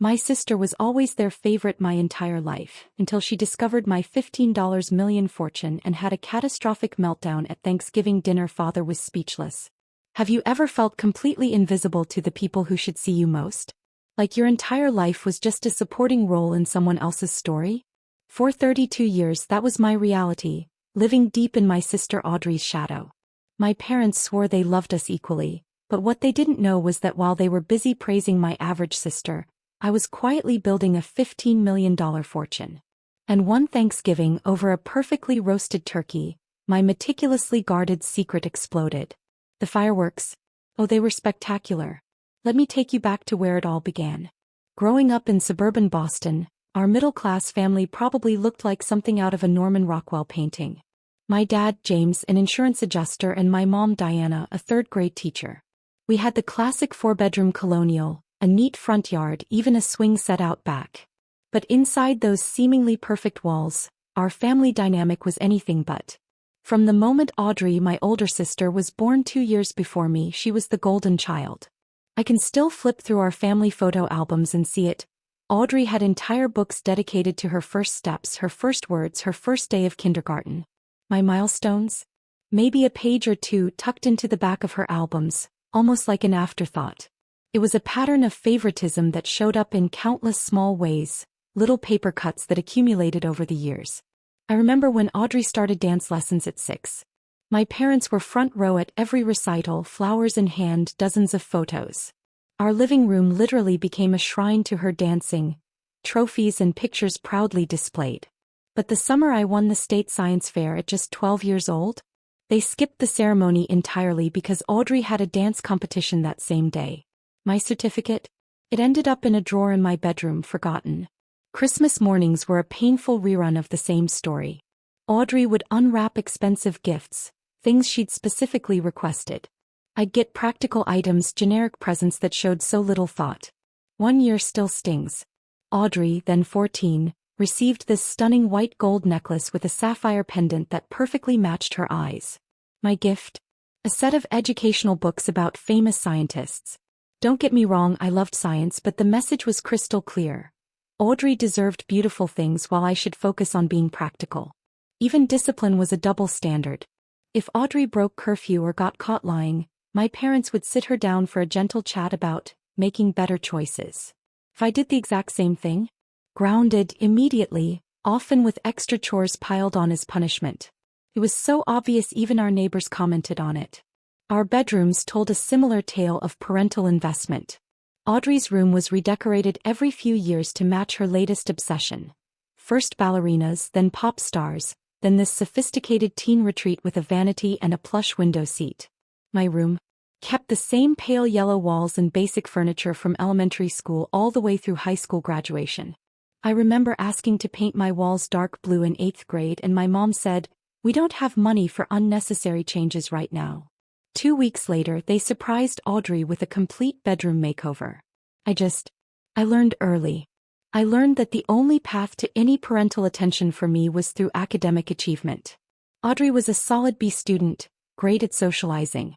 My sister was always their favorite my entire life, until she discovered my $15 million fortune and had a catastrophic meltdown at Thanksgiving dinner. Father was speechless. Have you ever felt completely invisible to the people who should see you most? Like your entire life was just a supporting role in someone else's story? For 32 years that was my reality, living deep in my sister Audrey's shadow. My parents swore they loved us equally, but what they didn't know was that while they were busy praising my average sister, I was quietly building a $15 million fortune. And one Thanksgiving, over a perfectly roasted turkey, my meticulously guarded secret exploded. The fireworks? Oh, they were spectacular. Let me take you back to where it all began. Growing up in suburban Boston, our middle-class family probably looked like something out of a Norman Rockwell painting. My dad, James, an insurance adjuster, and my mom, Diana, a third-grade teacher. We had the classic four-bedroom colonial, a neat front yard, even a swing set out back. But inside those seemingly perfect walls, our family dynamic was anything but. From the moment Audrey, my older sister, was born 2 years before me, she was the golden child. I can still flip through our family photo albums and see it. Audrey had entire books dedicated to her first steps, her first words, her first day of kindergarten. My milestones? Maybe a page or two tucked into the back of her albums, almost like an afterthought. It was a pattern of favoritism that showed up in countless small ways, little paper cuts that accumulated over the years. I remember when Audrey started dance lessons at 6. My parents were front row at every recital, flowers in hand, dozens of photos. Our living room literally became a shrine to her dancing, trophies and pictures proudly displayed. But the summer I won the state science fair at just 12 years old, they skipped the ceremony entirely because Audrey had a dance competition that same day. My certificate? It ended up in a drawer in my bedroom, forgotten. Christmas mornings were a painful rerun of the same story. Audrey would unwrap expensive gifts, things she'd specifically requested. I'd get practical items, generic presents that showed so little thought. One year still stings. Audrey, then 14, received this stunning white gold necklace with a sapphire pendant that perfectly matched her eyes. My gift? A set of educational books about famous scientists. Don't get me wrong, I loved science, but the message was crystal clear. Audrey deserved beautiful things while I should focus on being practical. Even discipline was a double standard. If Audrey broke curfew or got caught lying, my parents would sit her down for a gentle chat about making better choices. If I did the exact same thing, grounded immediately, often with extra chores piled on as punishment. It was so obvious even our neighbors commented on it. Our bedrooms told a similar tale of parental investment. Audrey's room was redecorated every few years to match her latest obsession. First ballerinas, then pop stars, then this sophisticated teen retreat with a vanity and a plush window seat. My room kept the same pale yellow walls and basic furniture from elementary school all the way through high school graduation. I remember asking to paint my walls dark blue in 8th grade and my mom said, "We don't have money for unnecessary changes right now." 2 weeks later, they surprised Audrey with a complete bedroom makeover. I learned early. I learned that the only path to any parental attention for me was through academic achievement. Audrey was a solid B student, great at socializing.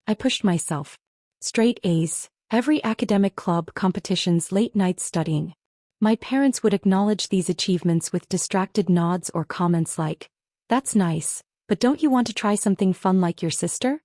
I pushed myself. Straight A's, every academic club, competitions, late nights studying. My parents would acknowledge these achievements with distracted nods or comments like, "That's nice, but don't you want to try something fun like your sister?"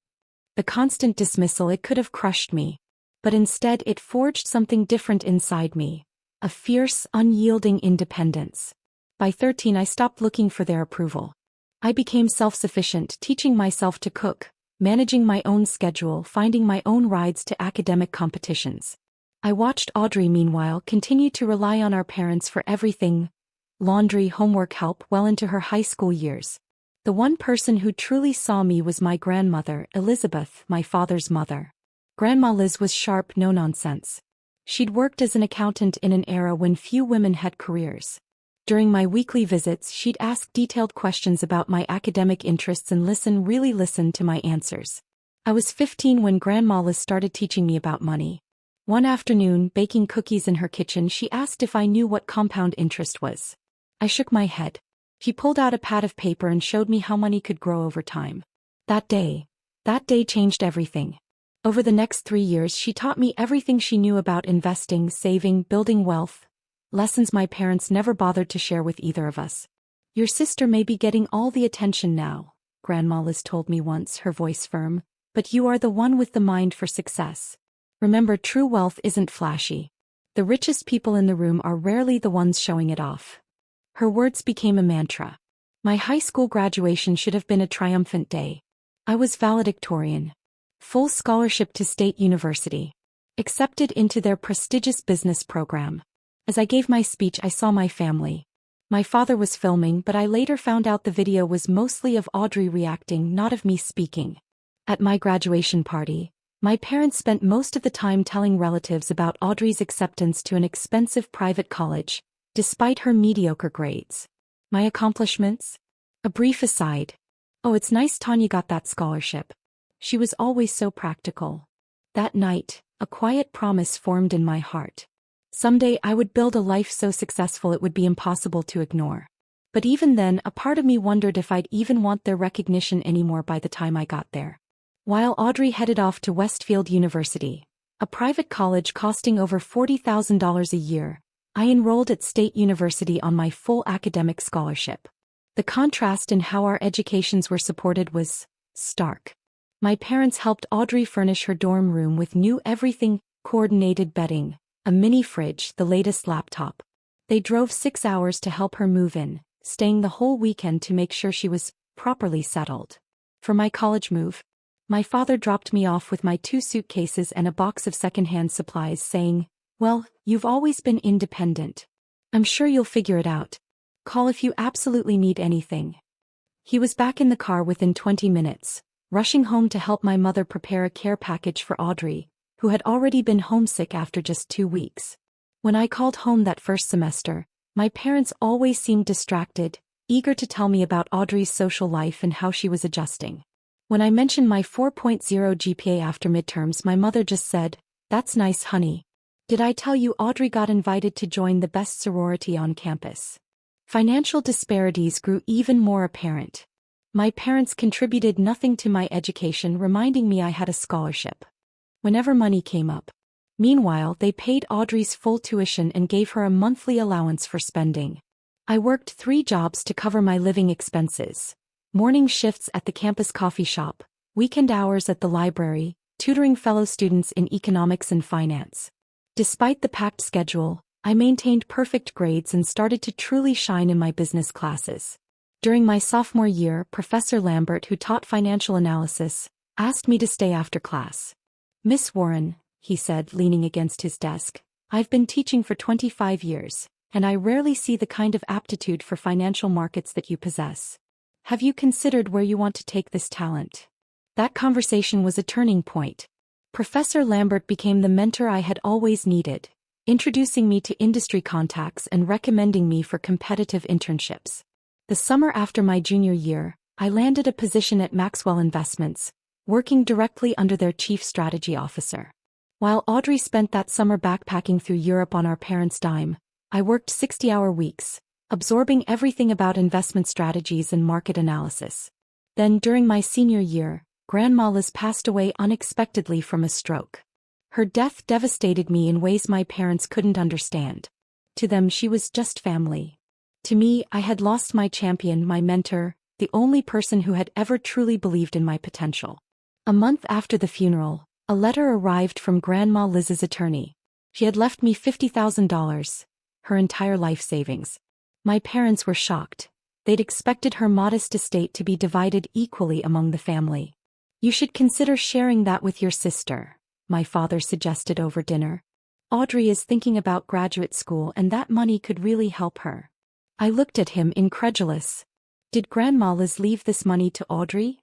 The constant dismissal, it could have crushed me. But instead it forged something different inside me. A fierce, unyielding independence. By 13 I stopped looking for their approval. I became self-sufficient, teaching myself to cook, managing my own schedule, finding my own rides to academic competitions. I watched Audrey, meanwhile, continue to rely on our parents for everything, laundry, homework help, well into her high school years. The one person who truly saw me was my grandmother, Elizabeth, my father's mother. Grandma Liz was sharp, no nonsense. She'd worked as an accountant in an era when few women had careers. During my weekly visits, she'd ask detailed questions about my academic interests and really listen to my answers. I was 15 when Grandma Liz started teaching me about money. One afternoon, baking cookies in her kitchen, she asked if I knew what compound interest was. I shook my head. She pulled out a pad of paper and showed me how money could grow over time. That day changed everything. Over the next 3 years, she taught me everything she knew about investing, saving, building wealth, lessons my parents never bothered to share with either of us. Your sister may be getting all the attention now, Grandma Liz told me once, her voice firm, but you are the one with the mind for success. Remember, true wealth isn't flashy. The richest people in the room are rarely the ones showing it off. Her words became a mantra. My high school graduation should have been a triumphant day. I was valedictorian. Full scholarship to State University. Accepted into their prestigious business program. As I gave my speech, I saw my family. My father was filming, but I later found out the video was mostly of Audrey reacting, not of me speaking. At my graduation party, my parents spent most of the time telling relatives about Audrey's acceptance to an expensive private college, despite her mediocre grades. My accomplishments? A brief aside. Oh, it's nice Tanya got that scholarship. She was always so practical. That night, a quiet promise formed in my heart. Someday I would build a life so successful it would be impossible to ignore. But even then, a part of me wondered if I'd even want their recognition anymore by the time I got there. While Audrey headed off to Westfield University, a private college costing over $40,000 a year, I enrolled at State University on my full academic scholarship. The contrast in how our educations were supported was stark. My parents helped Audrey furnish her dorm room with new everything, coordinated bedding, a mini fridge, the latest laptop. They drove 6 hours to help her move in, staying the whole weekend to make sure she was properly settled. For my college move, my father dropped me off with my 2 suitcases and a box of secondhand supplies, saying, "Well, you've always been independent. I'm sure you'll figure it out. Call if you absolutely need anything." He was back in the car within 20 minutes, rushing home to help my mother prepare a care package for Audrey, who had already been homesick after just 2 weeks. When I called home that first semester, my parents always seemed distracted, eager to tell me about Audrey's social life and how she was adjusting. When I mentioned my 4.0 GPA after midterms, my mother just said, "That's nice, honey. Did I tell you Audrey got invited to join the best sorority on campus?" Financial disparities grew even more apparent. My parents contributed nothing to my education, reminding me I had a scholarship whenever money came up. Meanwhile, they paid Audrey's full tuition and gave her a monthly allowance for spending. I worked 3 jobs to cover my living expenses. Morning shifts at the campus coffee shop, weekend hours at the library, tutoring fellow students in economics and finance. Despite the packed schedule, I maintained perfect grades and started to truly shine in my business classes. During my sophomore year, Professor Lambert, who taught financial analysis, asked me to stay after class. "Miss Warren," he said, leaning against his desk, "I've been teaching for 25 years, and I rarely see the kind of aptitude for financial markets that you possess. Have you considered where you want to take this talent?" That conversation was a turning point. Professor Lambert became the mentor I had always needed, introducing me to industry contacts and recommending me for competitive internships. The summer after my junior year, I landed a position at Maxwell Investments, working directly under their chief strategy officer. While Audrey spent that summer backpacking through Europe on our parents' dime, I worked 60-hour weeks, absorbing everything about investment strategies and market analysis. Then, during my senior year, Grandma Liz passed away unexpectedly from a stroke. Her death devastated me in ways my parents couldn't understand. To them, she was just family. To me, I had lost my champion, my mentor, the only person who had ever truly believed in my potential. A month after the funeral, a letter arrived from Grandma Liz's attorney. She had left me $50,000, her entire life savings. My parents were shocked. They'd expected her modest estate to be divided equally among the family. "You should consider sharing that with your sister," my father suggested over dinner. "Audrey is thinking about graduate school and that money could really help her." I looked at him, incredulous. Did Grandma Liz leave this money to Audrey?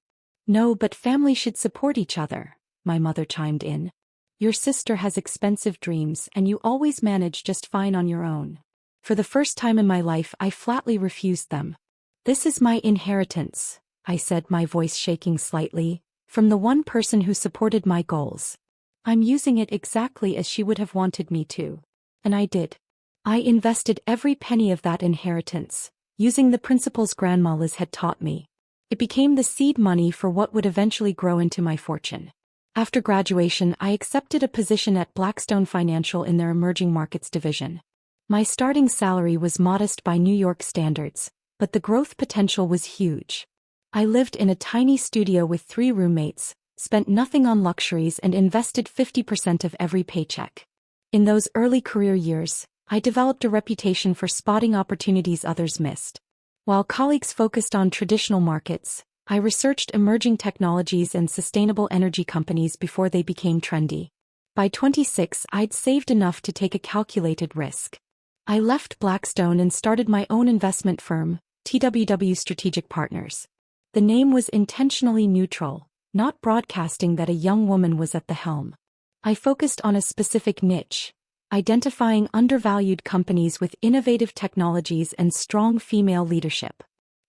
"No, but family should support each other," my mother chimed in. "Your sister has expensive dreams and you always manage just fine on your own." For the first time in my life, I flatly refused them. "This is my inheritance," I said, my voice shaking slightly, "from the one person who supported my goals. I'm using it exactly as she would have wanted me to." And I did. I invested every penny of that inheritance, using the principles Grandma Liz had taught me. It became the seed money for what would eventually grow into my fortune. After graduation, I accepted a position at Blackstone Financial in their emerging markets division. My starting salary was modest by New York standards, but the growth potential was huge. I lived in a tiny studio with 3 roommates, spent nothing on luxuries and invested 50% of every paycheck. In those early career years, I developed a reputation for spotting opportunities others missed. While colleagues focused on traditional markets, I researched emerging technologies and sustainable energy companies before they became trendy. By 26, I'd saved enough to take a calculated risk. I left Blackstone and started my own investment firm, TWW Strategic Partners. The name was intentionally neutral, not broadcasting that a young woman was at the helm. I focused on a specific niche, identifying undervalued companies with innovative technologies and strong female leadership.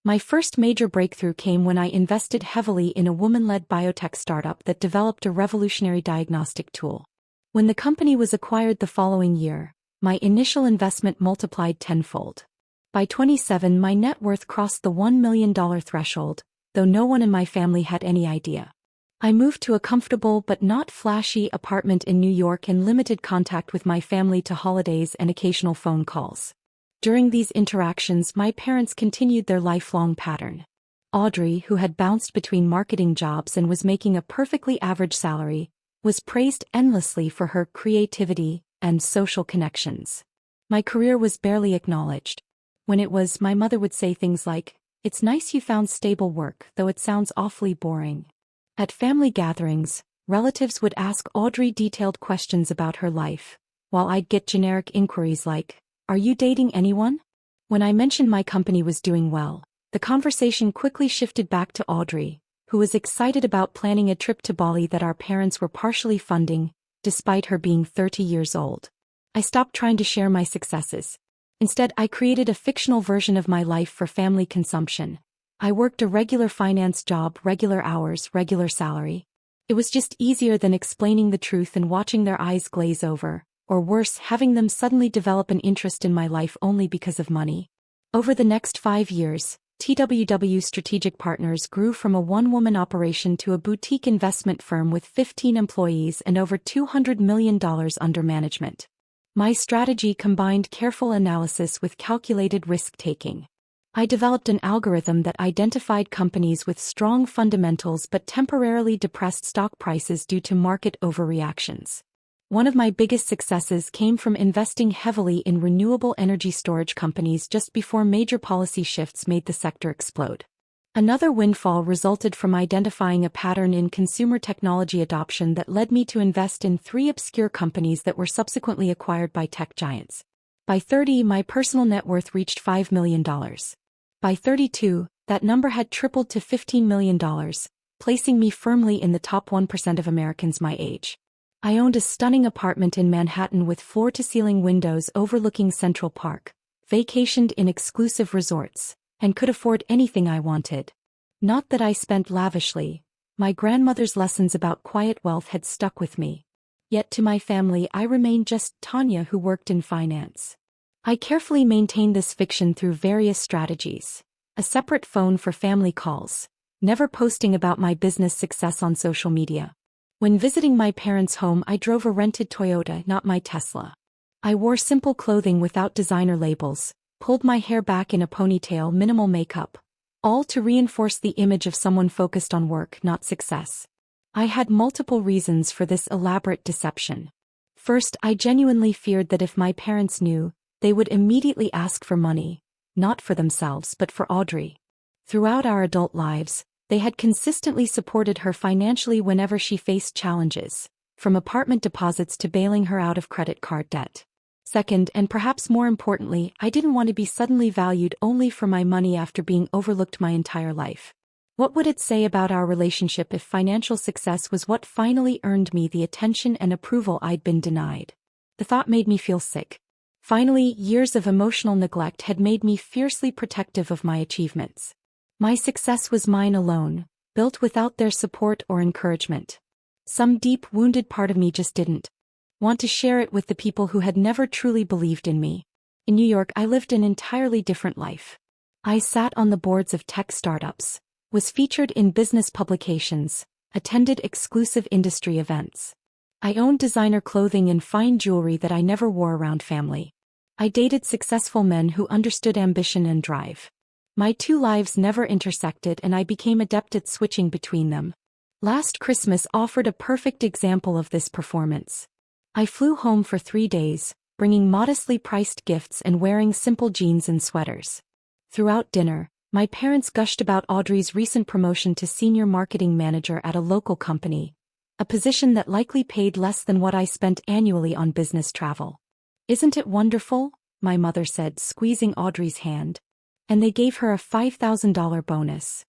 My first major breakthrough came when I invested heavily in a woman-led biotech startup that developed a revolutionary diagnostic tool. When the company was acquired the following year, my initial investment multiplied tenfold. By 27, my net worth crossed the $1 million threshold, though no one in my family had any idea. I moved to a comfortable but not flashy apartment in New York and limited contact with my family to holidays and occasional phone calls. During these interactions, my parents continued their lifelong pattern. Audrey, who had bounced between marketing jobs and was making a perfectly average salary, was praised endlessly for her creativity and social connections. My career was barely acknowledged. When it was, my mother would say things like, "It's nice you found stable work, though it sounds awfully boring." At family gatherings, relatives would ask Audrey detailed questions about her life, while I'd get generic inquiries like, "Are you dating anyone?" When I mentioned my company was doing well, the conversation quickly shifted back to Audrey, who was excited about planning a trip to Bali that our parents were partially funding, despite her being 30 years old. I stopped trying to share my successes. Instead, I created a fictional version of my life for family consumption. I worked a regular finance job, regular hours, regular salary. It was just easier than explaining the truth and watching their eyes glaze over, or worse, having them suddenly develop an interest in my life only because of money. Over the next 5 years, TWW Strategic Partners grew from a one-woman operation to a boutique investment firm with 15 employees and over $200 million under management. My strategy combined careful analysis with calculated risk-taking. I developed an algorithm that identified companies with strong fundamentals but temporarily depressed stock prices due to market overreactions. One of my biggest successes came from investing heavily in renewable energy storage companies just before major policy shifts made the sector explode. Another windfall resulted from identifying a pattern in consumer technology adoption that led me to invest in 3 obscure companies that were subsequently acquired by tech giants. By 30, my personal net worth reached $5 million. By 32, that number had tripled to $15 million, placing me firmly in the top 1% of Americans my age. I owned a stunning apartment in Manhattan with floor-to-ceiling windows overlooking Central Park, vacationed in exclusive resorts, and could afford anything I wanted. Not that I spent lavishly. My grandmother's lessons about quiet wealth had stuck with me. Yet to my family I remained just Tanya who worked in finance. I carefully maintained this fiction through various strategies. A separate phone for family calls, never posting about my business success on social media. When visiting my parents' home, I drove a rented Toyota, not my Tesla. I wore simple clothing without designer labels, pulled my hair back in a ponytail, minimal makeup, all to reinforce the image of someone focused on work, not success. I had multiple reasons for this elaborate deception. First, I genuinely feared that if my parents knew, they would immediately ask for money, not for themselves but for Audrey. Throughout our adult lives, they had consistently supported her financially whenever she faced challenges, from apartment deposits to bailing her out of credit card debt. Second, and perhaps more importantly, I didn't want to be suddenly valued only for my money after being overlooked my entire life. What would it say about our relationship if financial success was what finally earned me the attention and approval I'd been denied? The thought made me feel sick. Finally, years of emotional neglect had made me fiercely protective of my achievements. My success was mine alone, built without their support or encouragement. Some deep, wounded part of me just didn't want to share it with the people who had never truly believed in me. In New York, I lived an entirely different life. I sat on the boards of tech startups, was featured in business publications, attended exclusive industry events. I owned designer clothing and fine jewelry that I never wore around family. I dated successful men who understood ambition and drive. My two lives never intersected and I became adept at switching between them. Last Christmas offered a perfect example of this performance. I flew home for 3 days, bringing modestly priced gifts and wearing simple jeans and sweaters. Throughout dinner, my parents gushed about Audrey's recent promotion to senior marketing manager at a local company, a position that likely paid less than what I spent annually on business travel. "Isn't it wonderful?" my mother said, squeezing Audrey's hand. "And they gave her a $5,000 bonus."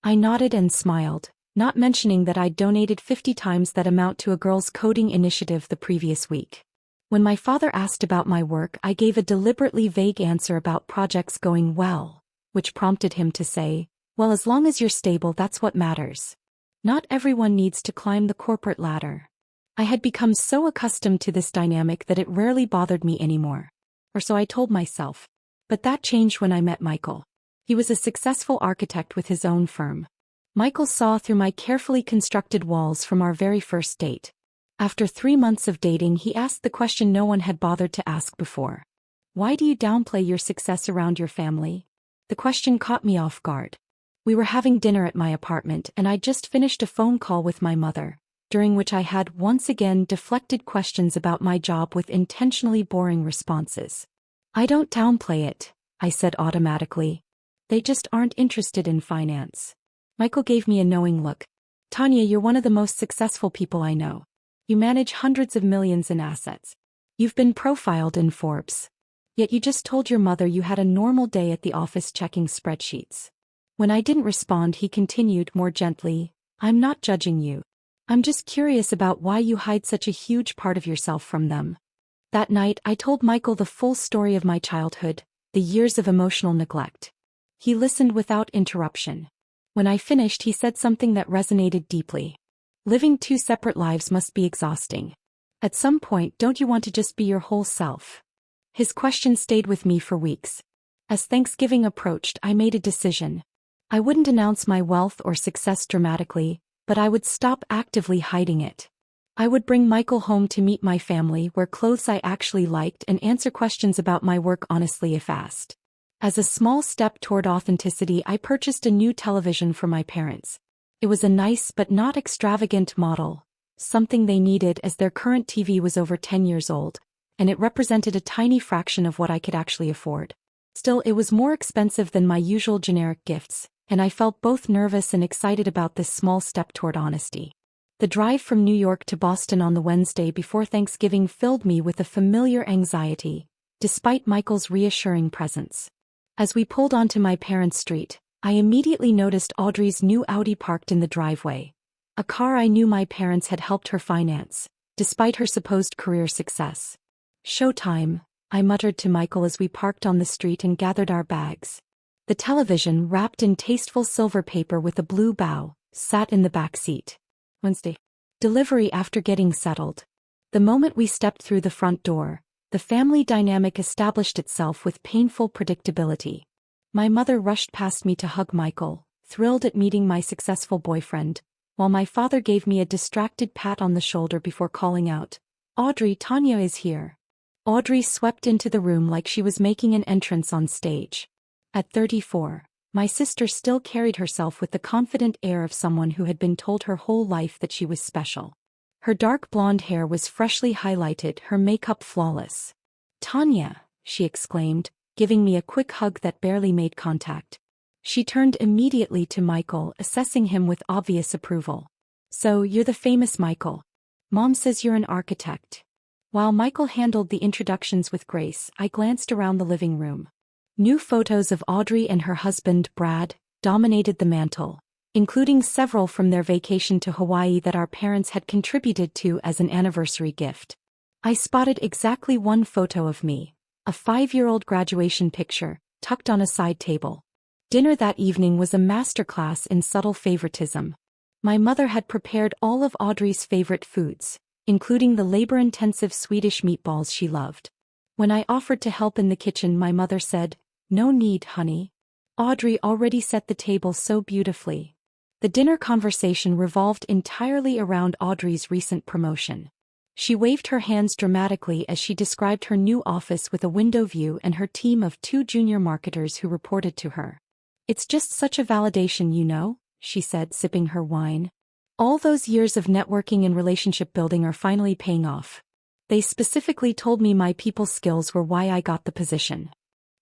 I nodded and smiled, not mentioning that I'd donated 50 times that amount to a girls' coding initiative the previous week. When my father asked about my work, I gave a deliberately vague answer about projects going well, which prompted him to say, "Well, as long as you're stable, that's what matters. Not everyone needs to climb the corporate ladder." I had become so accustomed to this dynamic that it rarely bothered me anymore. Or so I told myself. But that changed when I met Michael. He was a successful architect with his own firm. Michael saw through my carefully constructed walls from our very first date. After 3 months of dating, he asked the question no one had bothered to ask before. "Why do you downplay your success around your family?" The question caught me off guard. We were having dinner at my apartment and I'd just finished a phone call with my mother, during which I had once again deflected questions about my job with intentionally boring responses. "I don't downplay it," I said automatically. "They just aren't interested in finance." Michael gave me a knowing look. "Tanya, you're one of the most successful people I know. You manage hundreds of millions in assets. You've been profiled in Forbes. Yet you just told your mother you had a normal day at the office checking spreadsheets." When I didn't respond, he continued more gently, "I'm not judging you. I'm just curious about why you hide such a huge part of yourself from them." That night, I told Michael the full story of my childhood, the years of emotional neglect. He listened without interruption. When I finished, he said something that resonated deeply. "Living 2 separate lives must be exhausting. At some point, don't you want to just be your whole self?" His question stayed with me for weeks. As Thanksgiving approached, I made a decision. I wouldn't announce my wealth or success dramatically, but I would stop actively hiding it. I would bring Michael home to meet my family, wear clothes I actually liked, and answer questions about my work honestly if asked. As a small step toward authenticity, I purchased a new television for my parents. It was a nice but not extravagant model, something they needed as their current TV was over 10 years old, and it represented a tiny fraction of what I could actually afford. Still, it was more expensive than my usual generic gifts, and I felt both nervous and excited about this small step toward honesty. The drive from New York to Boston on the Wednesday before Thanksgiving filled me with a familiar anxiety, despite Michael's reassuring presence. As we pulled onto my parents' street, I immediately noticed Audrey's new Audi parked in the driveway, a car I knew my parents had helped her finance, despite her supposed career success. "Showtime," I muttered to Michael as we parked on the street and gathered our bags. The television, wrapped in tasteful silver paper with a blue bow, sat in the back seat. Wednesday. Delivery after getting settled. The moment we stepped through the front door, the family dynamic established itself with painful predictability. My mother rushed past me to hug Michael, thrilled at meeting my successful boyfriend, while my father gave me a distracted pat on the shoulder before calling out, "Audrey, Tanya is here." Audrey swept into the room like she was making an entrance on stage. At 34, my sister still carried herself with the confident air of someone who had been told her whole life that she was special. Her dark blonde hair was freshly highlighted, her makeup flawless. "Tanya," she exclaimed, giving me a quick hug that barely made contact. She turned immediately to Michael, assessing him with obvious approval. "So, you're the famous Michael. Mom says you're an architect." While Michael handled the introductions with grace, I glanced around the living room. New photos of Audrey and her husband, Brad, dominated the mantel, including several from their vacation to Hawaii that our parents had contributed to as an anniversary gift. I spotted exactly one photo of me, a 5-year-old graduation picture, tucked on a side table. Dinner that evening was a masterclass in subtle favoritism. My mother had prepared all of Audrey's favorite foods, including the labor-intensive Swedish meatballs she loved. When I offered to help in the kitchen, my mother said, "No need, honey. Audrey already set the table so beautifully." The dinner conversation revolved entirely around Audrey's recent promotion. She waved her hands dramatically as she described her new office with a window view and her team of 2 junior marketers who reported to her. "It's just such a validation, you know," she said, sipping her wine. "All those years of networking and relationship building are finally paying off. They specifically told me my people skills were why I got the position."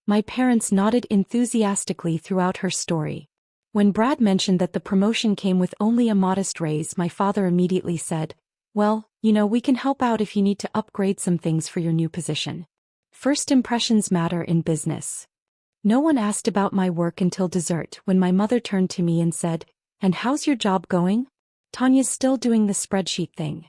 My parents nodded enthusiastically throughout her story. When Brad mentioned that the promotion came with only a modest raise, my father immediately said, "Well, you know, we can help out if you need to upgrade some things for your new position. First impressions matter in business." No one asked about my work until dessert when my mother turned to me and said, "And how's your job going? Tanya's still doing the spreadsheet thing."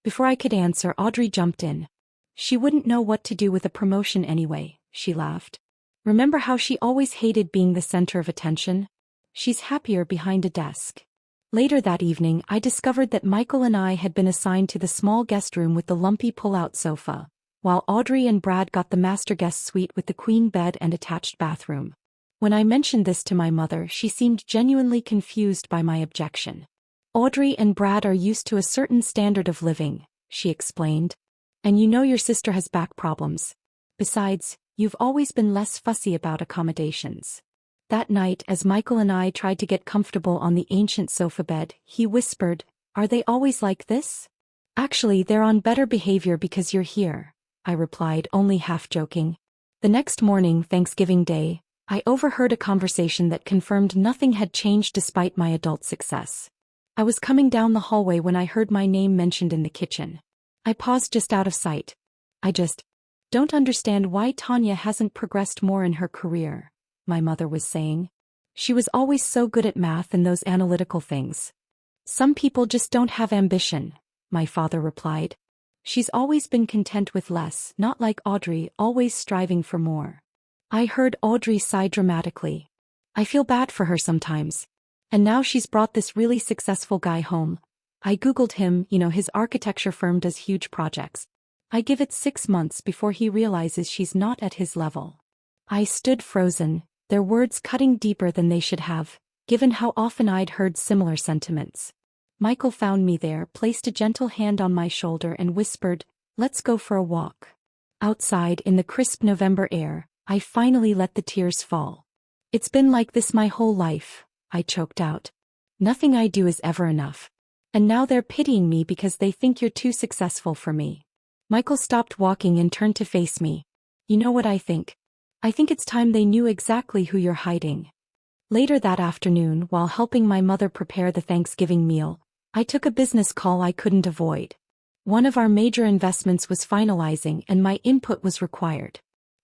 Before I could answer, Audrey jumped in. "She wouldn't know what to do with a promotion anyway," she laughed. "Remember how she always hated being the center of attention? She's happier behind a desk." Later that evening, I discovered that Michael and I had been assigned to the small guest room with the lumpy pull-out sofa, while Audrey and Brad got the master guest suite with the queen bed and attached bathroom. When I mentioned this to my mother, she seemed genuinely confused by my objection. "Audrey and Brad are used to a certain standard of living," she explained. "And you know your sister has back problems. Besides, you've always been less fussy about accommodations." That night, as Michael and I tried to get comfortable on the ancient sofa bed, he whispered, "Are they always like this?" "Actually, they're on better behavior because you're here," I replied, only half joking. The next morning, Thanksgiving Day, I overheard a conversation that confirmed nothing had changed despite my adult success. I was coming down the hallway when I heard my name mentioned in the kitchen. I paused just out of sight. "I just don't understand why Tanya hasn't progressed more in her career," my mother was saying. "She was always so good at math and those analytical things." "Some people just don't have ambition," my father replied. "She's always been content with less, not like Audrey, always striving for more." I heard Audrey sigh dramatically. "I feel bad for her sometimes. And now she's brought this really successful guy home. I googled him, you know, his architecture firm does huge projects. I give it 6 months before he realizes she's not at his level." I stood frozen, their words cutting deeper than they should have, given how often I'd heard similar sentiments. Michael found me there, placed a gentle hand on my shoulder and whispered, "Let's go for a walk." Outside, in the crisp November air, I finally let the tears fall. "It's been like this my whole life," I choked out. "Nothing I do is ever enough. And now they're pitying me because they think you're too successful for me." Michael stopped walking and turned to face me. "You know what I think? I think it's time they knew exactly who you're hiding." Later that afternoon, while helping my mother prepare the Thanksgiving meal, I took a business call I couldn't avoid. One of our major investments was finalizing and my input was required.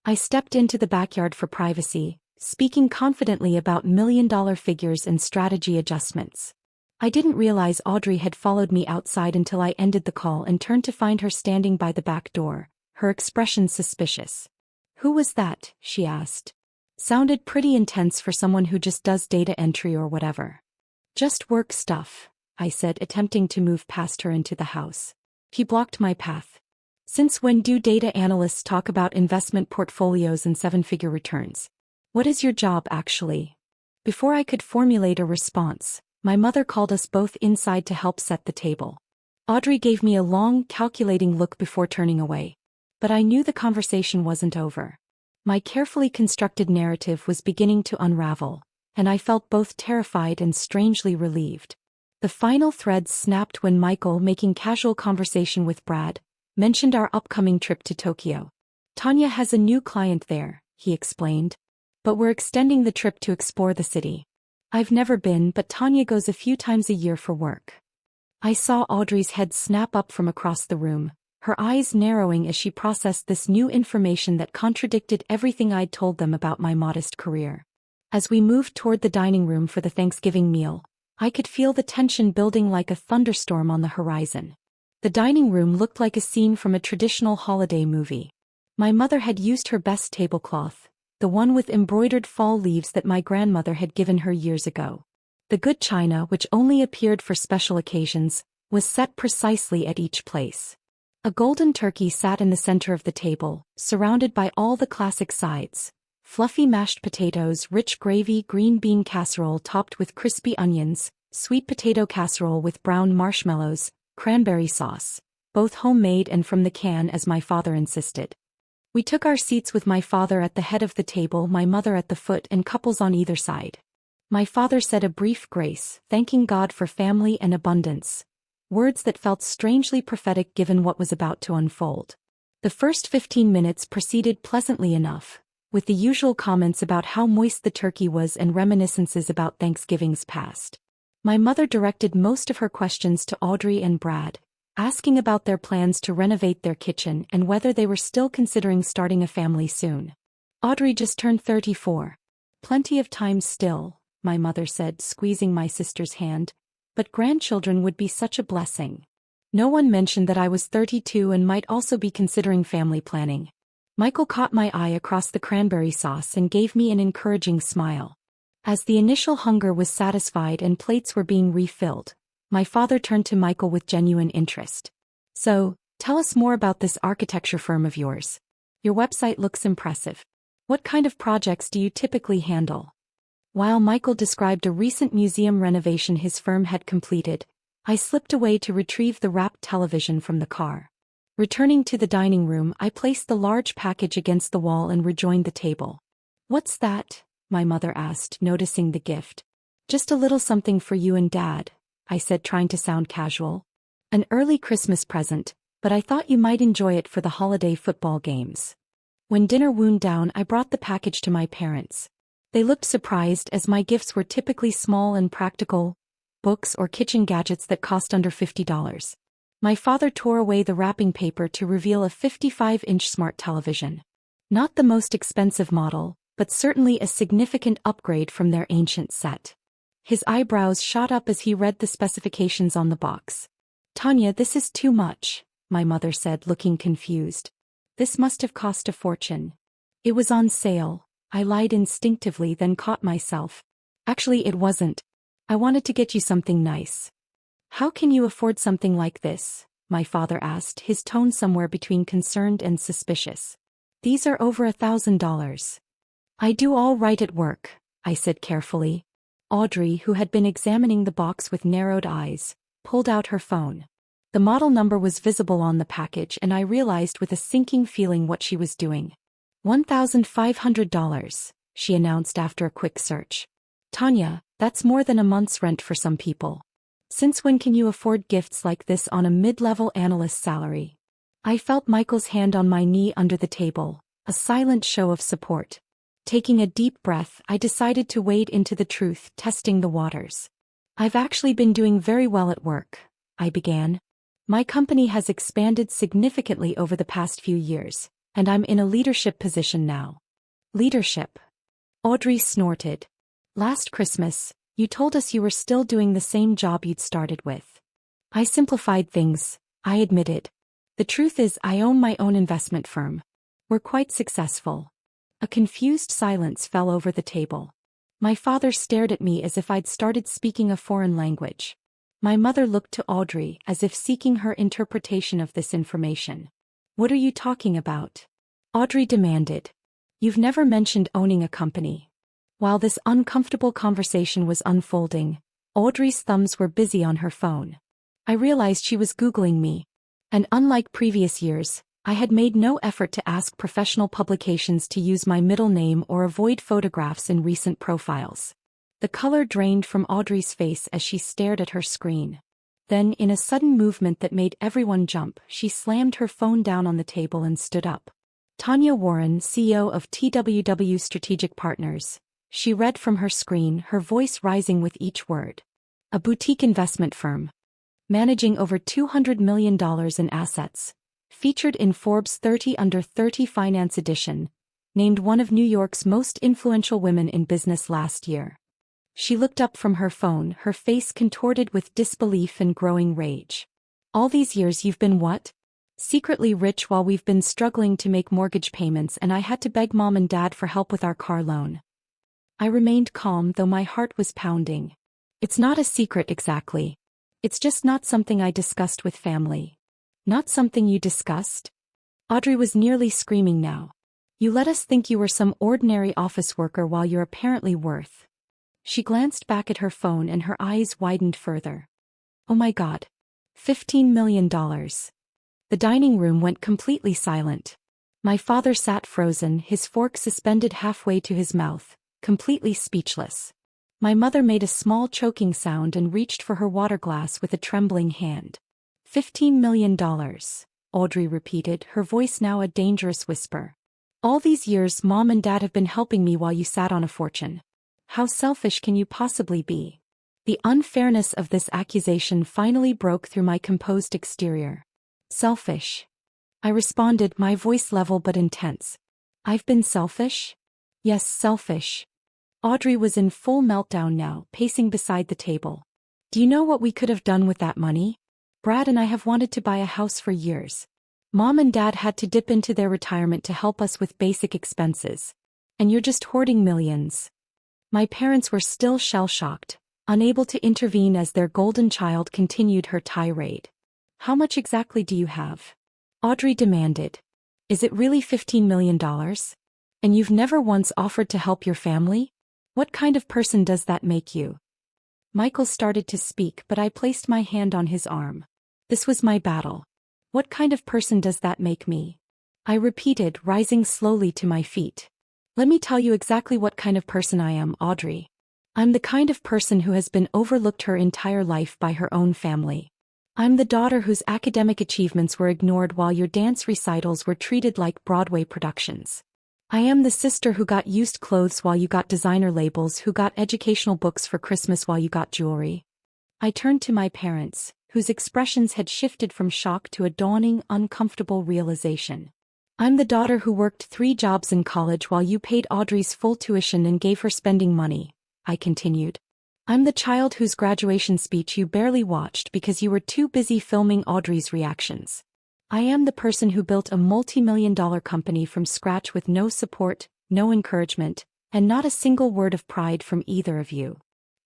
I stepped into the backyard for privacy, speaking confidently about million-dollar figures and strategy adjustments. I didn't realize Audrey had followed me outside until I ended the call and turned to find her standing by the back door, her expression suspicious. "Who was that?" she asked. Sounded pretty intense for someone who just does data entry or whatever. "Just work stuff," I said, attempting to move past her into the house. He blocked my path. "Since when do data analysts talk about investment portfolios and 7-figure returns? What is your job actually?" Before I could formulate a response, my mother called us both inside to help set the table. Audrey gave me a long, calculating look before turning away. But I knew the conversation wasn't over. My carefully constructed narrative was beginning to unravel, and I felt both terrified and strangely relieved. The final threads snapped when Michael, making casual conversation with Brad, mentioned our upcoming trip to Tokyo. "Tanya has a new client there," he explained. "But we're extending the trip to explore the city. I've never been, but Tanya goes a few times a year for work." I saw Audrey's head snap up from across the room, her eyes narrowing as she processed this new information that contradicted everything I'd told them about my modest career. As we moved toward the dining room for the Thanksgiving meal, I could feel the tension building like a thunderstorm on the horizon. The dining room looked like a scene from a traditional holiday movie. My mother had used her best tablecloth, the one with embroidered fall leaves that my grandmother had given her years ago. The good china, which only appeared for special occasions, was set precisely at each place. A golden turkey sat in the center of the table, surrounded by all the classic sides: fluffy mashed potatoes, rich gravy, green bean casserole topped with crispy onions, Sweet potato casserole with brown marshmallows, cranberry sauce, both homemade and from the can as my father insisted. We took our seats with my father at the head of the table, my mother at the foot, and couples on either side. My father said a brief grace, thanking God for family and abundance, words that felt strangely prophetic given what was about to unfold. The first 15 minutes proceeded pleasantly enough, with the usual comments about how moist the turkey was and reminiscences about Thanksgivings past. My mother directed most of her questions to Audrey and Brad, asking about their plans to renovate their kitchen and whether they were still considering starting a family soon. Audrey just turned 34. Plenty of time still, my mother said, squeezing my sister's hand, but grandchildren would be such a blessing. No one mentioned that I was 32 and might also be considering family planning. Michael caught my eye across the cranberry sauce and gave me an encouraging smile. As the initial hunger was satisfied and plates were being refilled, my father turned to Michael with genuine interest. So, tell us more about this architecture firm of yours. Your website looks impressive. What kind of projects do you typically handle? While Michael described a recent museum renovation his firm had completed, I slipped away to retrieve the wrapped television from the car. Returning to the dining room, I placed the large package against the wall and rejoined the table. "What's that?" my mother asked, noticing the gift. "Just a little something for you and Dad," I said, trying to sound casual. "An early Christmas present, but I thought you might enjoy it for the holiday football games." When dinner wound down, I brought the package to my parents. They looked surprised as my gifts were typically small and practical, books or kitchen gadgets that cost under $50. My father tore away the wrapping paper to reveal a 55-inch smart television. Not the most expensive model, but certainly a significant upgrade from their ancient set. His eyebrows shot up as he read the specifications on the box. "Tanya, this is too much," my mother said, looking confused. "This must have cost a fortune." "It was on sale," I lied instinctively, then caught myself. "Actually, it wasn't. I wanted to get you something nice." "How can you afford something like this?" my father asked, his tone somewhere between concerned and suspicious. "These are over $1,000. "I do all right at work," I said carefully. Audrey, who had been examining the box with narrowed eyes, pulled out her phone. The model number was visible on the package, and I realized with a sinking feeling what she was doing. $1,500, she announced after a quick search. "Tanya, that's more than a month's rent for some people. Since when can you afford gifts like this on a mid-level analyst's salary?" I felt Michael's hand on my knee under the table, a silent show of support. Taking a deep breath, I decided to wade into the truth, testing the waters. "I've actually been doing very well at work," I began. "My company has expanded significantly over the past few years, and I'm in a leadership position now." "Leadership?" Audrey snorted. "Last Christmas, you told us you were still doing the same job you'd started with." I simplified things, I admitted. "The truth is I own my own investment firm. We're quite successful." A confused silence fell over the table. My father stared at me as if I'd started speaking a foreign language. My mother looked to Audrey as if seeking her interpretation of this information. "What are you talking about?" Audrey demanded. "You've never mentioned owning a company." While this uncomfortable conversation was unfolding, Audrey's thumbs were busy on her phone. I realized she was Googling me. And unlike previous years, I had made no effort to ask professional publications to use my middle name or avoid photographs in recent profiles. The color drained from Audrey's face as she stared at her screen. Then, in a sudden movement that made everyone jump, she slammed her phone down on the table and stood up. "Tanya Warren, CEO of TWW Strategic Partners," she read from her screen, her voice rising with each word. "A boutique investment firm. Managing over $200 million in assets. Featured in Forbes 30 Under 30 Finance Edition. Named one of New York's most influential women in business last year." She looked up from her phone, her face contorted with disbelief and growing rage. "All these years you've been what? Secretly rich while we've been struggling to make mortgage payments, and I had to beg Mom and Dad for help with our car loan." I remained calm, though my heart was pounding. "It's not a secret exactly. It's just not something I discussed with family." "Not something you discussed?" Audrey was nearly screaming now. "You let us think you were some ordinary office worker while you're apparently worth." She glanced back at her phone and her eyes widened further. Oh my God. $15 million. The dining room went completely silent. My father sat frozen, his fork suspended halfway to his mouth, completely speechless. My mother made a small choking sound and reached for her water glass with a trembling hand. $15 million, Audrey repeated, her voice now a dangerous whisper. All these years Mom and Dad have been helping me while you sat on a fortune. How selfish can you possibly be? The unfairness of this accusation finally broke through my composed exterior. Selfish. I responded, my voice level but intense. I've been selfish? Yes, selfish. Audrey was in full meltdown now, pacing beside the table. Do you know what we could have done with that money? Brad and I have wanted to buy a house for years. Mom and Dad had to dip into their retirement to help us with basic expenses. And you're just hoarding millions. My parents were still shell-shocked, unable to intervene as their golden child continued her tirade. How much exactly do you have? Audrey demanded. Is it really $15 million? And you've never once offered to help your family? What kind of person does that make you? Michael started to speak, but I placed my hand on his arm. This was my battle. What kind of person does that make me? I repeated, rising slowly to my feet. Let me tell you exactly what kind of person I am, Audrey. I'm the kind of person who has been overlooked her entire life by her own family. I'm the daughter whose academic achievements were ignored while your dance recitals were treated like Broadway productions. I am the sister who got used clothes while you got designer labels, who got educational books for Christmas while you got jewelry. I turned to my parents, whose expressions had shifted from shock to a dawning, uncomfortable realization. I'm the daughter who worked 3 jobs in college while you paid Audrey's full tuition and gave her spending money, I continued. I'm the child whose graduation speech you barely watched because you were too busy filming Audrey's reactions. I am the person who built a multi-million-dollar company from scratch with no support, no encouragement, and not a single word of pride from either of you.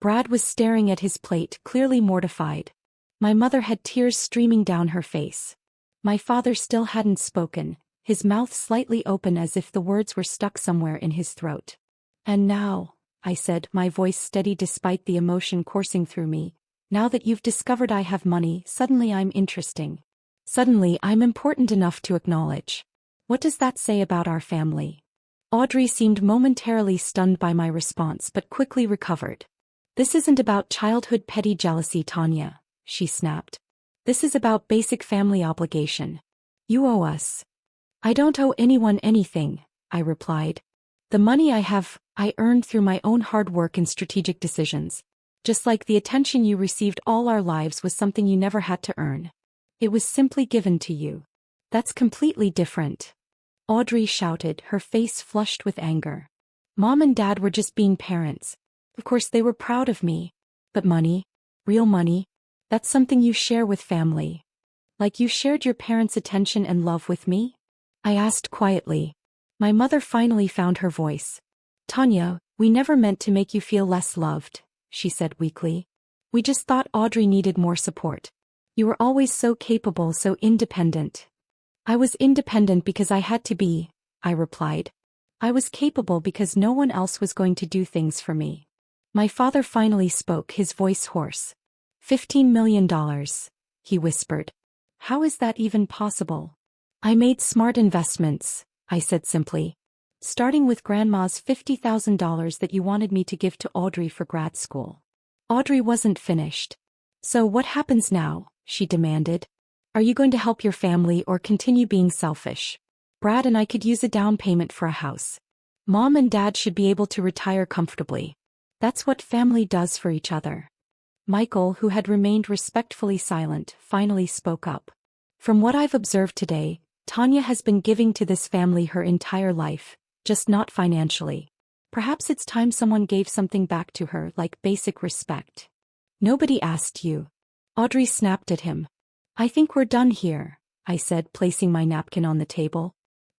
Brad was staring at his plate, clearly mortified. My mother had tears streaming down her face. My father still hadn't spoken, his mouth slightly open as if the words were stuck somewhere in his throat. And now, I said, my voice steady despite the emotion coursing through me, now that you've discovered I have money, suddenly I'm interesting. Suddenly I'm important enough to acknowledge. What does that say about our family? Audrey seemed momentarily stunned by my response but quickly recovered. This isn't about childhood petty jealousy, Tanya, she snapped. This is about basic family obligation. You owe us. I don't owe anyone anything, I replied. The money I have, I earned through my own hard work and strategic decisions. Just like the attention you received all our lives was something you never had to earn. It was simply given to you. That's completely different. Audrey shouted, her face flushed with anger. Mom and Dad were just being parents. Of course they were proud of me. But money, real money, that's something you share with family. Like you shared your parents' attention and love with me? I asked quietly. My mother finally found her voice. Tanya, we never meant to make you feel less loved, she said weakly. We just thought Audrey needed more support. You were always so capable, so independent. I was independent because I had to be, I replied. I was capable because no one else was going to do things for me. My father finally spoke, his voice hoarse. $15 million, he whispered. How is that even possible? I made smart investments, I said simply. Starting with Grandma's $50,000 that you wanted me to give to Audrey for grad school. Audrey wasn't finished. So what happens now? She demanded. Are you going to help your family or continue being selfish? Brad and I could use a down payment for a house. Mom and Dad should be able to retire comfortably. That's what family does for each other. Michael, who had remained respectfully silent, finally spoke up. From what I've observed today, Tanya has been giving to this family her entire life, just not financially. Perhaps it's time someone gave something back to her, like basic respect. Nobody asked you. Audrey snapped at him. I think we're done here, I said, placing my napkin on the table.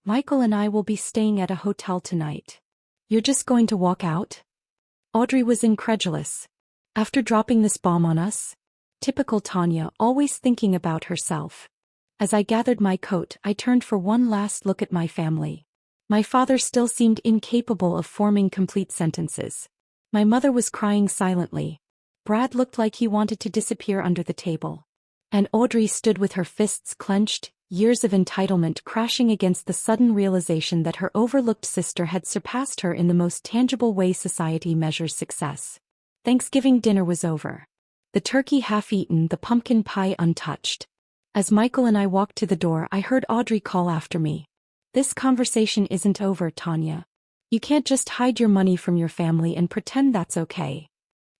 Michael and I will be staying at a hotel tonight. You're just going to walk out? Audrey was incredulous. After dropping this bomb on us? Typical Tanya, always thinking about herself. As I gathered my coat, I turned for one last look at my family. My father still seemed incapable of forming complete sentences. My mother was crying silently. Brad looked like he wanted to disappear under the table. And Audrey stood with her fists clenched, years of entitlement crashing against the sudden realization that her overlooked sister had surpassed her in the most tangible way society measures success. Thanksgiving dinner was over. The turkey half-eaten, the pumpkin pie untouched. As Michael and I walked to the door, I heard Audrey call after me. "This conversation isn't over, Tanya. You can't just hide your money from your family and pretend that's okay."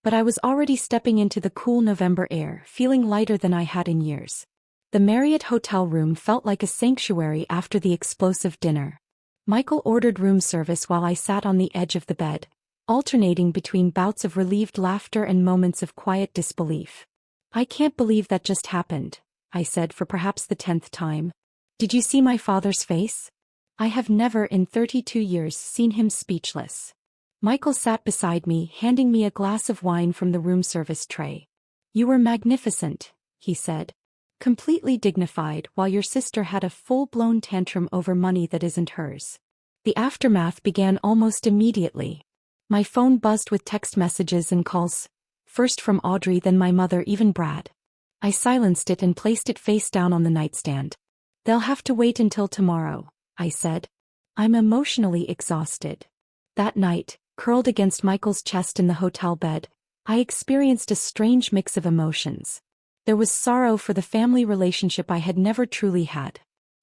But I was already stepping into the cool November air, feeling lighter than I had in years. The Marriott hotel room felt like a sanctuary after the explosive dinner. Michael ordered room service while I sat on the edge of the bed, alternating between bouts of relieved laughter and moments of quiet disbelief. "I can't believe that just happened," I said for perhaps the 10th time. "Did you see my father's face? I have never in 32 years seen him speechless." Michael sat beside me, handing me a glass of wine from the room service tray. "You were magnificent," he said. "Completely dignified, while your sister had a full-blown tantrum over money that isn't hers." The aftermath began almost immediately. My phone buzzed with text messages and calls, first from Audrey, then my mother, even Brad. I silenced it and placed it face down on the nightstand. "They'll have to wait until tomorrow," I said. "I'm emotionally exhausted." That night, curled against Michael's chest in the hotel bed, I experienced a strange mix of emotions. There was sorrow for the family relationship I had never truly had.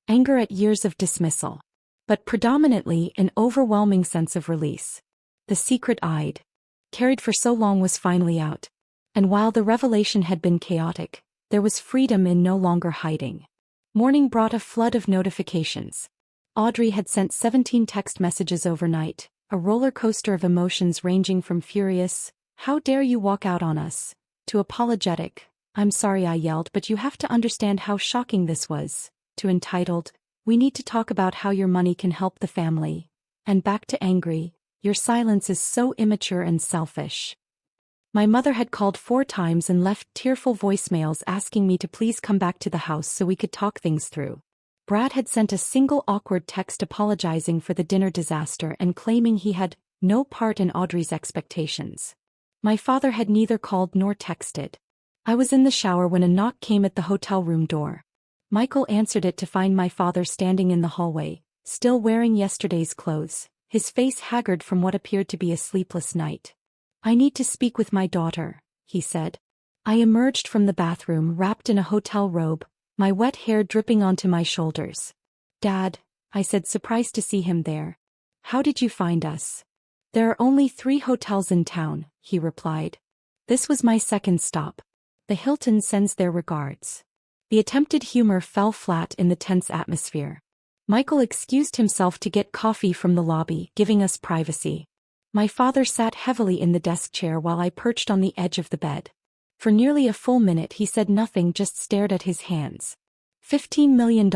Anger at years of dismissal. But predominantly an overwhelming sense of release. The secret I'd carried for so long was finally out. And while the revelation had been chaotic, there was freedom in no longer hiding. Morning brought a flood of notifications. Audrey had sent 17 text messages overnight, a roller coaster of emotions ranging from furious, "How dare you walk out on us?" to apologetic, "I'm sorry I yelled but you have to understand how shocking this was," to entitled, "We need to talk about how your money can help the family," and back to angry, "Your silence is so immature and selfish." My mother had called 4 times and left tearful voicemails asking me to please come back to the house so we could talk things through. Brad had sent a single awkward text apologizing for the dinner disaster and claiming he had no part in Audrey's expectations. My father had neither called nor texted. I was in the shower when a knock came at the hotel room door. Michael answered it to find my father standing in the hallway, still wearing yesterday's clothes, his face haggard from what appeared to be a sleepless night. "I need to speak with my daughter," he said. I emerged from the bathroom wrapped in a hotel robe, my wet hair dripping onto my shoulders. "Dad," I said, surprised to see him there. "How did you find us?" "There are only 3 hotels in town," he replied. This was my second stop. "The Hilton sends their regards." The attempted humor fell flat in the tense atmosphere. Michael excused himself to get coffee from the lobby, giving us privacy. My father sat heavily in the desk chair while I perched on the edge of the bed. For nearly a full minute he said nothing, just stared at his hands. $15 million,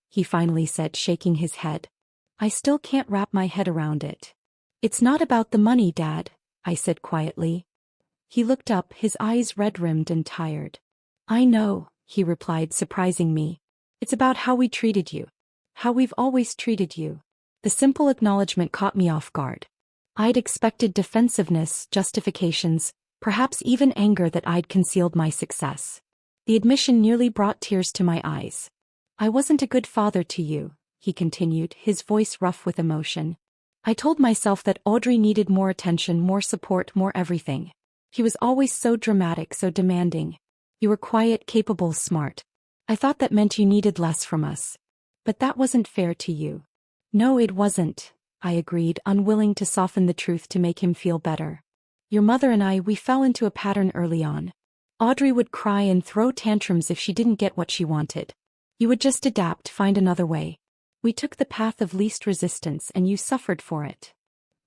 he finally said, shaking his head. I still can't wrap my head around it. "It's not about the money, Dad," I said quietly. He looked up, his eyes red-rimmed and tired. "I know," he replied, surprising me. "It's about how we treated you. How we've always treated you." The simple acknowledgement caught me off guard. I'd expected defensiveness, justifications, perhaps even anger that I'd concealed my success. The admission nearly brought tears to my eyes. "I wasn't a good father to you," he continued, his voice rough with emotion. "I told myself that Audrey needed more attention, more support, more everything. He was always so dramatic, so demanding. You were quiet, capable, smart. I thought that meant you needed less from us. But that wasn't fair to you." "No, it wasn't," I agreed, unwilling to soften the truth to make him feel better. "Your mother and we fell into a pattern early on. Audrey would cry and throw tantrums if she didn't get what she wanted. You would just adapt, find another way. We took the path of least resistance and you suffered for it."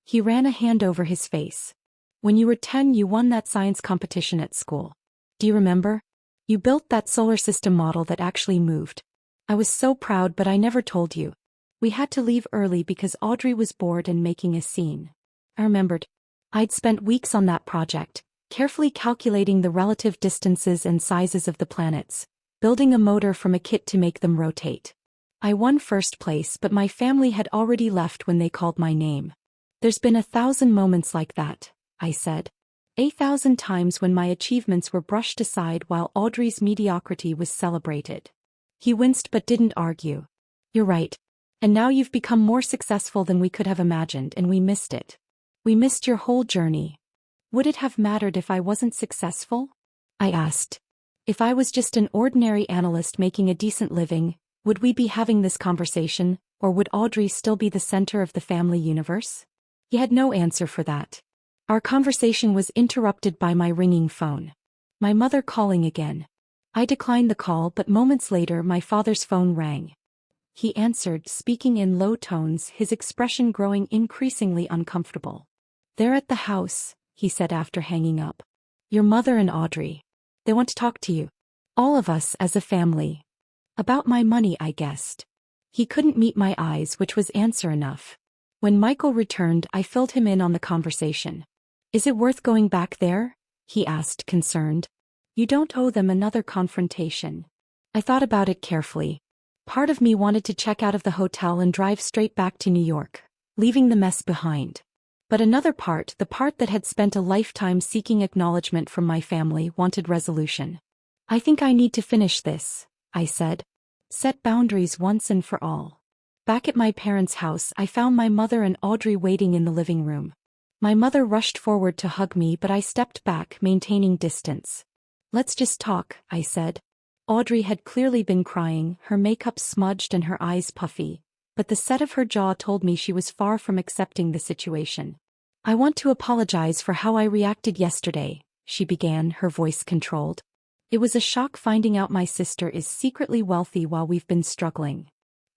He ran a hand over his face. "When you were 10, you won that science competition at school. Do you remember? You built that solar system model that actually moved. I was so proud, but I never told you. We had to leave early because Audrey was bored and making a scene." I remembered. I'd spent weeks on that project, carefully calculating the relative distances and sizes of the planets, building a motor from a kit to make them rotate. I won first place, but my family had already left when they called my name. "There's been 1,000 moments like that," I said. 1,000 times when my achievements were brushed aside while Audrey's mediocrity was celebrated. He winced but didn't argue. You're right. And now you've become more successful than we could have imagined, and we missed it. We missed your whole journey. Would it have mattered if I wasn't successful? I asked. If I was just an ordinary analyst making a decent living, would we be having this conversation, or would Audrey still be the center of the family universe? He had no answer for that. Our conversation was interrupted by my ringing phone. My mother calling again. I declined the call, but moments later my father's phone rang. He answered, speaking in low tones, his expression growing increasingly uncomfortable. "They're at the house," he said after hanging up. "Your mother and Audrey. They want to talk to you. All of us as a family. About my money, I guessed." He couldn't meet my eyes, which was answer enough. When Michael returned, I filled him in on the conversation. "Is it worth going back there?" he asked, concerned. "You don't owe them another confrontation." I thought about it carefully. Part of me wanted to check out of the hotel and drive straight back to New York, leaving the mess behind. But another part, the part that had spent a lifetime seeking acknowledgement from my family, wanted resolution. "I think I need to finish this," I said. "Set boundaries once and for all." Back at my parents' house, I found my mother and Audrey waiting in the living room. My mother rushed forward to hug me, but I stepped back, maintaining distance. "Let's just talk," I said. Audrey had clearly been crying, her makeup smudged and her eyes puffy, but the set of her jaw told me she was far from accepting the situation. "I want to apologize for how I reacted yesterday," she began, her voice controlled. "It was a shock finding out my sister is secretly wealthy while we've been struggling."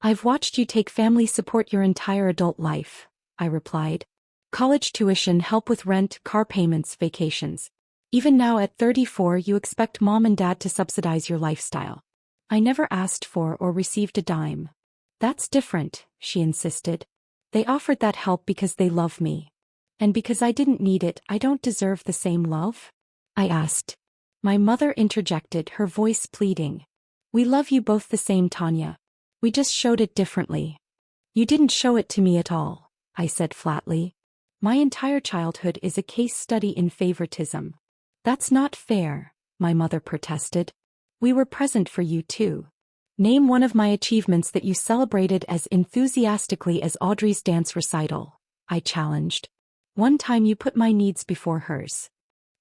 "I've watched you take family support your entire adult life," I replied. "College tuition, help with rent, car payments, vacations. Even now at 34 you expect mom and dad to subsidize your lifestyle. I never asked for or received a dime." "That's different," she insisted. "They offered that help because they love me. And because I didn't need it, I don't deserve the same love?" I asked. My mother interjected, her voice pleading. "We love you both the same, Tanya. We just showed it differently." "You didn't show it to me at all," I said flatly. "My entire childhood is a case study in favoritism." "That's not fair," my mother protested. "We were present for you too. Name one of my achievements that you celebrated as enthusiastically as Audrey's dance recital," I challenged. "One time you put my needs before hers."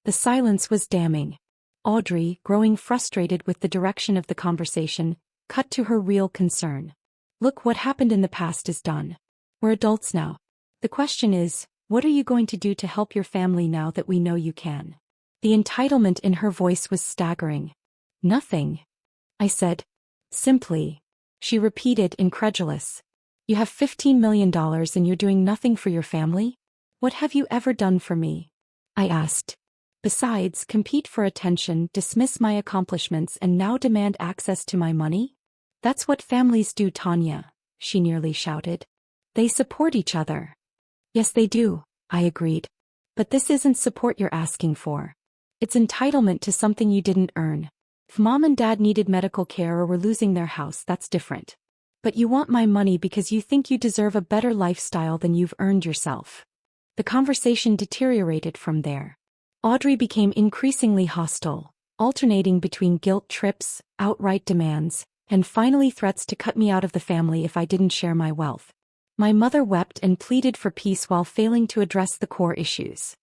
The silence was damning. Audrey, growing frustrated with the direction of the conversation, cut to her real concern. "Look, what happened in the past is done. We're adults now. The question is, what are you going to do to help your family now that we know you can?" The entitlement in her voice was staggering. "Nothing," I said. "Simply." She repeated, incredulous. "You have $15 million and you're doing nothing for your family? What have you ever done for me?" I asked. "Besides, compete for attention, dismiss my accomplishments, and now demand access to my money? That's what families do, Tanya," she nearly shouted. "They support each other." "Yes, they do," I agreed. "But this isn't support you're asking for. It's entitlement to something you didn't earn. If mom and dad needed medical care or were losing their house, that's different. But you want my money because you think you deserve a better lifestyle than you've earned yourself." The conversation deteriorated from there. Audrey became increasingly hostile, alternating between guilt trips, outright demands, and finally threats to cut me out of the family if I didn't share my wealth. My mother wept and pleaded for peace while failing to address the core issues.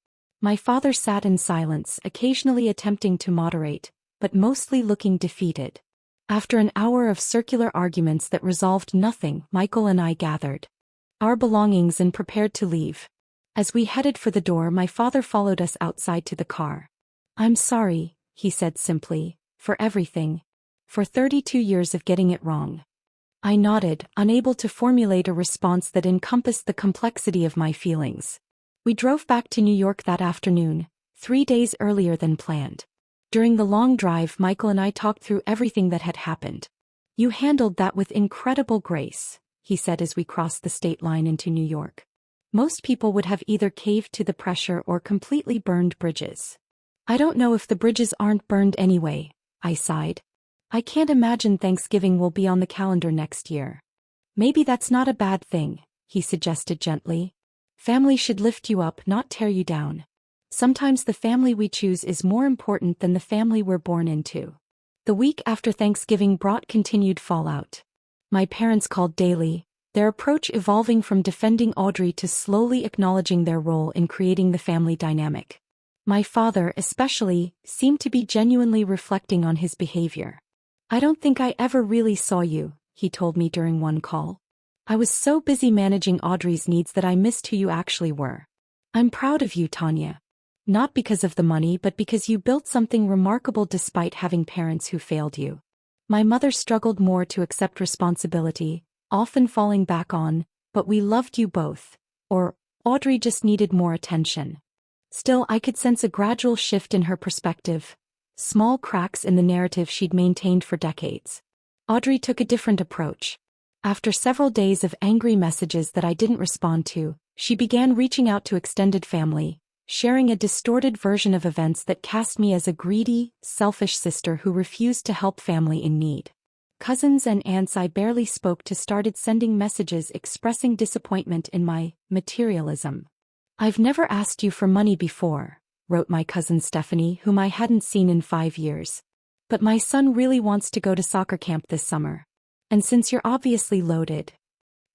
My father sat in silence, occasionally attempting to moderate, but mostly looking defeated. After an hour of circular arguments that resolved nothing, Michael and I gathered our belongings and prepared to leave. As we headed for the door, my father followed us outside to the car. "I'm sorry," he said simply, "for everything. For 32 years of getting it wrong." I nodded, unable to formulate a response that encompassed the complexity of my feelings. We drove back to New York that afternoon, 3 days earlier than planned. During the long drive, Michael and I talked through everything that had happened. "You handled that with incredible grace," he said as we crossed the state line into New York. "Most people would have either caved to the pressure or completely burned bridges." "I don't know if the bridges aren't burned anyway," I sighed. "I can't imagine Thanksgiving will be on the calendar next year." "Maybe that's not a bad thing," he suggested gently. "Family should lift you up, not tear you down." Sometimes the family we choose is more important than the family we're born into. The week after Thanksgiving brought continued fallout. My parents called daily, their approach evolving from defending Audrey to slowly acknowledging their role in creating the family dynamic. My father, especially, seemed to be genuinely reflecting on his behavior. "I don't think I ever really saw you," he told me during one call. "I was so busy managing Audrey's needs that I missed who you actually were. I'm proud of you, Tanya. Not because of the money but because you built something remarkable despite having parents who failed you." My mother struggled more to accept responsibility, often falling back on, "But we loved you both," or "Audrey just needed more attention." Still, I could sense a gradual shift in her perspective, small cracks in the narrative she'd maintained for decades. Audrey took a different approach. After several days of angry messages that I didn't respond to, she began reaching out to extended family, sharing a distorted version of events that cast me as a greedy, selfish sister who refused to help family in need. Cousins and aunts I barely spoke to started sending messages expressing disappointment in my materialism. "I've never asked you for money before," wrote my cousin Stephanie, whom I hadn't seen in 5 years. "But my son really wants to go to soccer camp this summer. And since you're obviously loaded."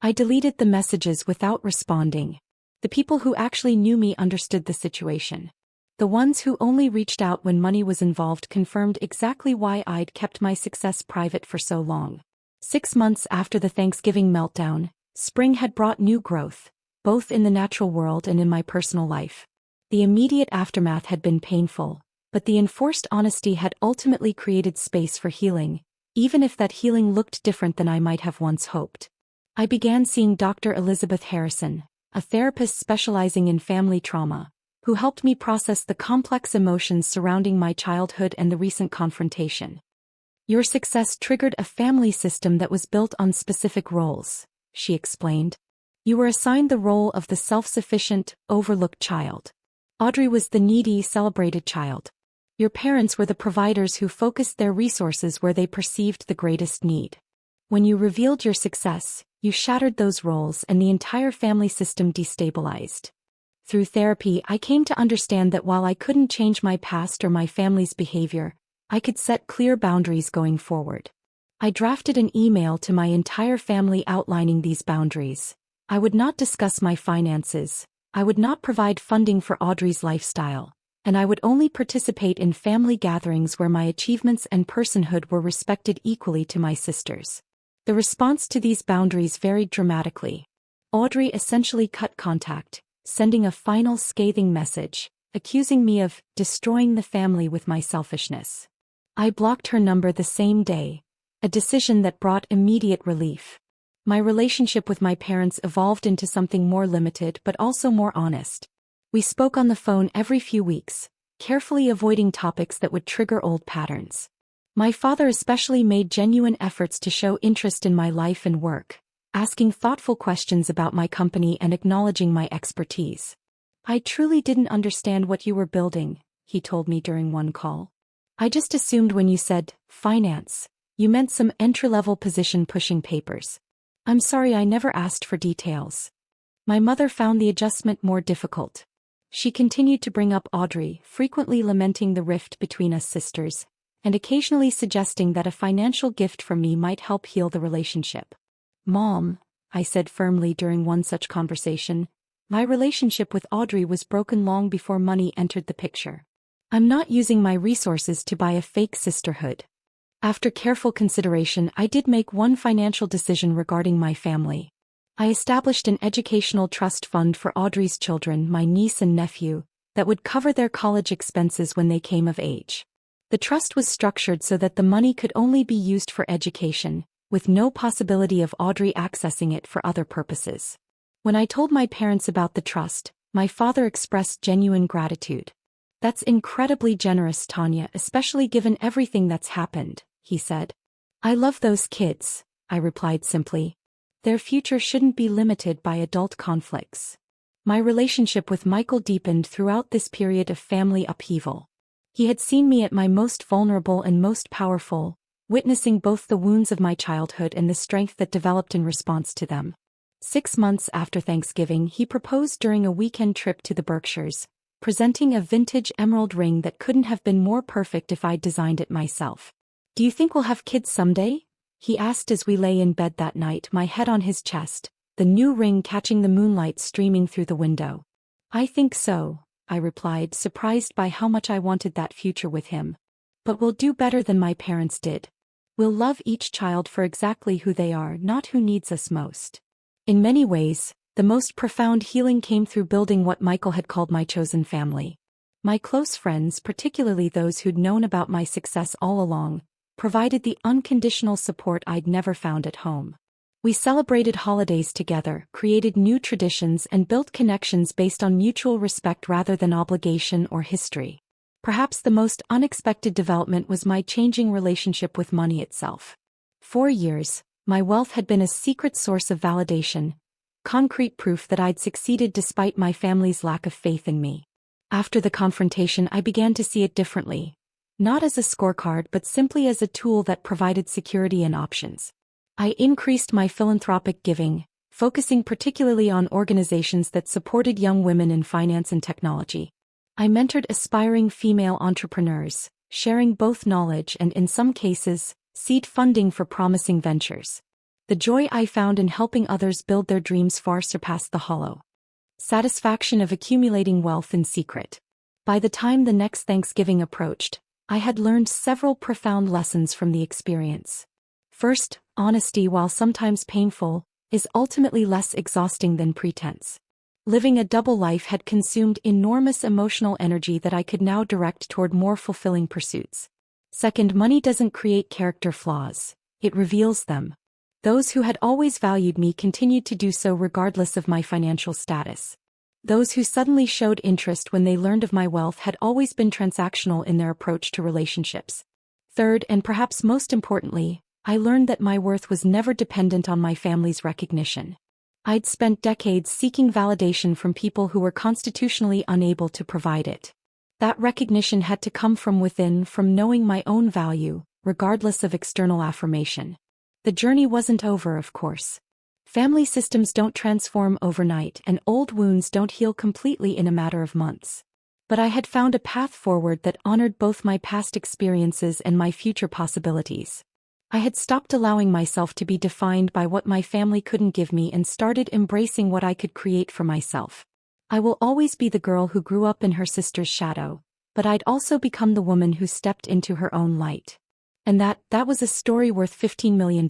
I deleted the messages without responding. The people who actually knew me understood the situation. The ones who only reached out when money was involved confirmed exactly why I'd kept my success private for so long. 6 months after the Thanksgiving meltdown, spring had brought new growth, both in the natural world and in my personal life. The immediate aftermath had been painful, but the enforced honesty had ultimately created space for healing, even if that healing looked different than I might have once hoped. I began seeing Dr. Elizabeth Harrison, a therapist specializing in family trauma, who helped me process the complex emotions surrounding my childhood and the recent confrontation. "Your success triggered a family system that was built on specific roles," she explained. "You were assigned the role of the self-sufficient, overlooked child. Audrey was the needy, celebrated child. Your parents were the providers who focused their resources where they perceived the greatest need. When you revealed your success, you shattered those roles and the entire family system destabilized." Through therapy, I came to understand that while I couldn't change my past or my family's behavior, I could set clear boundaries going forward. I drafted an email to my entire family outlining these boundaries. I would not discuss my finances, I would not provide funding for Audrey's lifestyle, and I would only participate in family gatherings where my achievements and personhood were respected equally to my sisters. The response to these boundaries varied dramatically. Audrey essentially cut contact, sending a final scathing message, accusing me of destroying the family with my selfishness. I blocked her number the same day, a decision that brought immediate relief. My relationship with my parents evolved into something more limited but also more honest. We spoke on the phone every few weeks, carefully avoiding topics that would trigger old patterns. My father especially made genuine efforts to show interest in my life and work, asking thoughtful questions about my company and acknowledging my expertise. "I truly didn't understand what you were building," he told me during one call. "I just assumed when you said finance, you meant some entry-level position pushing papers. I'm sorry I never asked for details." My mother found the adjustment more difficult. She continued to bring up Audrey, frequently lamenting the rift between us sisters, and occasionally suggesting that a financial gift from me might help heal the relationship. "Mom," I said firmly during one such conversation, "my relationship with Audrey was broken long before money entered the picture. I'm not using my resources to buy a fake sisterhood." After careful consideration, I did make one financial decision regarding my family. I established an educational trust fund for Audrey's children, my niece and nephew, that would cover their college expenses when they came of age. The trust was structured so that the money could only be used for education, with no possibility of Audrey accessing it for other purposes. When I told my parents about the trust, my father expressed genuine gratitude. "That's incredibly generous, Tanya, especially given everything that's happened," he said. "I love those kids," I replied simply. "Their future shouldn't be limited by adult conflicts." My relationship with Michael deepened throughout this period of family upheaval. He had seen me at my most vulnerable and most powerful, witnessing both the wounds of my childhood and the strength that developed in response to them. 6 months after Thanksgiving, he proposed during a weekend trip to the Berkshires, presenting a vintage emerald ring that couldn't have been more perfect if I'd designed it myself. "Do you think we'll have kids someday?" he asked as we lay in bed that night, my head on his chest, the new ring catching the moonlight streaming through the window. "I think so," I replied, surprised by how much I wanted that future with him. "But we'll do better than my parents did. We'll love each child for exactly who they are, not who needs us most." In many ways, the most profound healing came through building what Michael had called my chosen family. My close friends, particularly those who'd known about my success all along, provided the unconditional support I'd never found at home. We celebrated holidays together, created new traditions, and built connections based on mutual respect rather than obligation or history. Perhaps the most unexpected development was my changing relationship with money itself. For years, my wealth had been a secret source of validation, concrete proof that I'd succeeded despite my family's lack of faith in me. After the confrontation, I began to see it differently. Not as a scorecard but simply as a tool that provided security and options. I increased my philanthropic giving, focusing particularly on organizations that supported young women in finance and technology. I mentored aspiring female entrepreneurs, sharing both knowledge and, in some cases, seed funding for promising ventures. The joy I found in helping others build their dreams far surpassed the hollow satisfaction of accumulating wealth in secret. By the time the next Thanksgiving approached, I had learned several profound lessons from the experience. First, honesty, while sometimes painful, is ultimately less exhausting than pretense. Living a double life had consumed enormous emotional energy that I could now direct toward more fulfilling pursuits. Second, money doesn't create character flaws, it reveals them. Those who had always valued me continued to do so regardless of my financial status. Those who suddenly showed interest when they learned of my wealth had always been transactional in their approach to relationships. Third, and perhaps most importantly, I learned that my worth was never dependent on my family's recognition. I'd spent decades seeking validation from people who were constitutionally unable to provide it. That recognition had to come from within, from knowing my own value, regardless of external affirmation. The journey wasn't over, of course. Family systems don't transform overnight, and old wounds don't heal completely in a matter of months. But I had found a path forward that honored both my past experiences and my future possibilities. I had stopped allowing myself to be defined by what my family couldn't give me and started embracing what I could create for myself. I will always be the girl who grew up in her sister's shadow, but I'd also become the woman who stepped into her own light. And that was a story worth $15 million.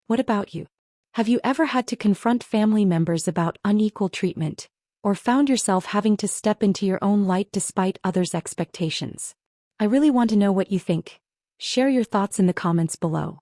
What about you? Have you ever had to confront family members about unequal treatment, or found yourself having to step into your own light despite others' expectations? I really want to know what you think. Share your thoughts in the comments below.